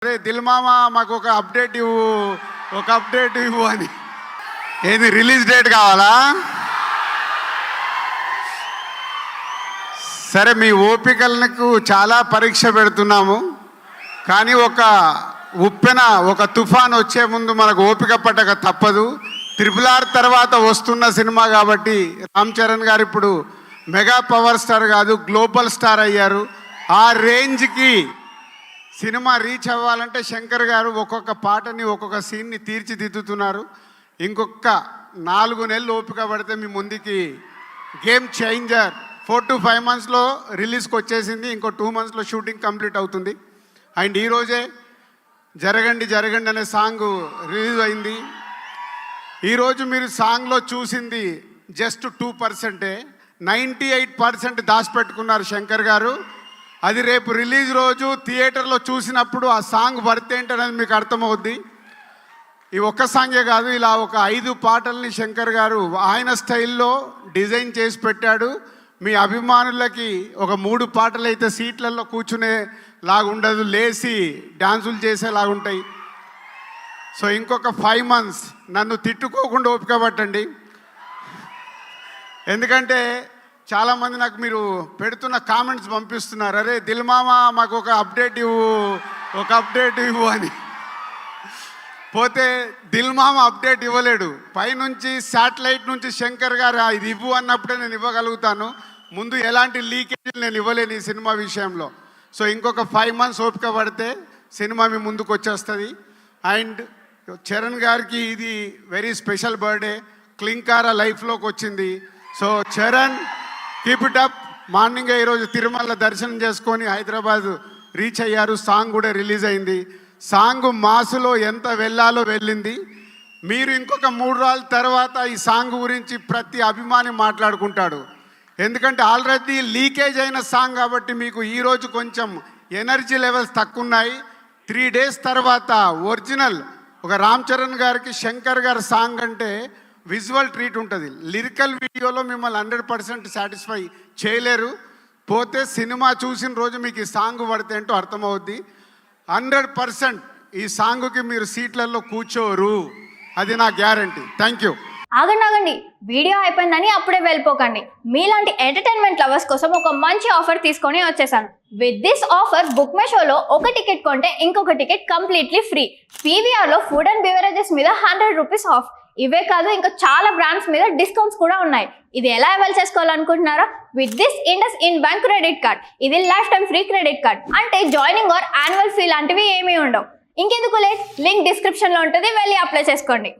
అరే దిల్ మామా మాకు ఒక అప్డేట్ ఇవ్వు అని. ఏది రిలీజ్ డేట్ కావాలా? సరే, మీ ఓపికలకు చాలా పరీక్ష పెడుతున్నాము, కానీ ఒక ఉప్పెన ఒక తుఫాన్ వచ్చే ముందు మనకు ఓపిక పట్టక తప్పదు. RRR తర్వాత వస్తున్న సినిమా కాబట్టి రామ్ చరణ్ గారు ఇప్పుడు మెగా పవర్ స్టార్ కాదు, గ్లోబల్ స్టార్ అయ్యారు. ఆ రేంజ్కి సినిమా రీచ్ అవ్వాలంటే శంకర్ గారు ఒక్కొక్క పాటని ఒక్కొక్క సీన్ని తీర్చిదిద్దుతున్నారు. ఇంకొక 4 నెలలు ఓపిక పడితే మీ ముందుకి గేమ్ చేంజర్ 4 to 5 monthsలో రిలీజ్కి వచ్చేసింది. ఇంకో 2 monthsలో షూటింగ్ కంప్లీట్ అవుతుంది. అండ్ ఈరోజే జరగండి జరగండి అనే సాంగ్ రిలీజ్ అయింది. ఈరోజు మీరు సాంగ్లో చూసింది జస్ట్ 2%. 98% దాచిపెట్టుకున్నారు శంకర్ గారు. అది రేపు రిలీజ్ రోజు థియేటర్లో చూసినప్పుడు ఆ సాంగ్ వర్త్ ఏంటనేది మీకు అర్థమవుద్ది. ఈ ఒక్క సాంగే కాదు, ఇలా ఒక 5 పాటల్ని శంకర్ గారు ఆయన స్టైల్లో డిజైన్ చేసి పెట్టాడు. మీ అభిమానులకి ఒక 3 పాటలు అయితే సీట్లలో కూర్చునే లాగుండదు, లేచి డ్యాన్సులు చేసేలాగుంటాయి. సో ఇంకొక 5 months నన్ను తిట్టుకోకుండా ఓపిక పట్టండి. ఎందుకంటే చాలామంది నాకు మీరు పెడుతున్న కామెంట్స్ పంపిస్తున్నారు, అరే దిల్ మామా మాకు ఒక అప్డేట్ ఇవ్వు అని. పోతే దిల్ మామ అప్డేట్ ఇవ్వలేడు. పైనుంచి శాటిలైట్ నుంచి శంకర్ గారు ఇది ఇవ్వు అన్నప్పుడే నేను ఇవ్వగలుగుతాను. ముందు ఎలాంటి లీకేజీలు నేను ఇవ్వలేను ఈ సినిమా విషయంలో. సో ఇంకొక 5 months ఓపిక పడితే సినిమా మీ ముందుకు వచ్చేస్తుంది. అండ్ చరణ్ గారికి ఇది వెరీ స్పెషల్ బర్త్డే. క్లింకారా లైఫ్లోకి వచ్చింది. So Charan, keep it up. మార్నింగే ఈరోజు తిరుమల దర్శనం చేసుకొని హైదరాబాద్ రీచ్ అయ్యారు. సాంగ్ కూడా రిలీజ్ అయింది. సాంగ్ మాసులో ఎంత వెళ్ళాలో వెళ్ళింది. మీరు ఇంకొక 3 రోజుల తర్వాత ఈ సాంగ్ గురించి ప్రతి అభిమాని మాట్లాడుకుంటాడు. ఎందుకంటే ఆల్రెడీ లీకేజ్ అయిన సాంగ్ కాబట్టి మీకు ఈరోజు కొంచెం ఎనర్జీ లెవెల్స్ తక్కువ ఉన్నాయి. 3 days తర్వాత ఒరిజినల్ ఒక రామ్ చరణ్ గారికి శంకర్ గారి సాంగ్ అంటే విజువల్ ట్రీట్ ఉంటుంది. లిరికల్ వీడియోలో మిమ్మల్ని 100% సాటిస్ఫై చేయలేరు. పోతే సినిమా చూసిన రోజు మీకు ఈ సాంగ్ పడితే ఏంటో అర్థమవుద్ది. 100% ఈ సాంగ్కి మీరు సీట్లలో కూర్చోరు, అది నా గ్యారంటీ. Thank you. ఆగండి, వీడియో అయిపోయిందని అప్పుడే వెళ్ళిపోకండి. మీలాంటి ఎంటర్టైన్మెంట్ లవర్స్ కోసం ఒక మంచి ఆఫర్ తీసుకొని వచ్చేసాను. With this offer book my షోలో ఒక టికెట్ కొంటే ఇంకొక టికెట్ కంప్లీట్లీ ఫ్రీ. PVRలో ఫుడ్ అండ్ బెవరేజెస్ మీద 100 rupees ఆఫ్. ఇవే కాదు, ఇంకా చాలా బ్రాండ్స్ మీద డిస్కౌంట్స్ కూడా ఉన్నాయి. ఇది ఎలా అవైల్ చేసుకోవాలనుకుంటున్నారా? With this IndusInd bank credit card. ఇది lifetime free credit card. అంటే జాయినింగ్ ఆర్ యాన్యువల్ ఫీ లాంటివి ఏమీ ఉండవు. ఇంకెందుకు లేట్, లింక్ డిస్క్రిప్షన్లో ఉంటుంది, వెళ్ళి అప్లై చేసుకోండి.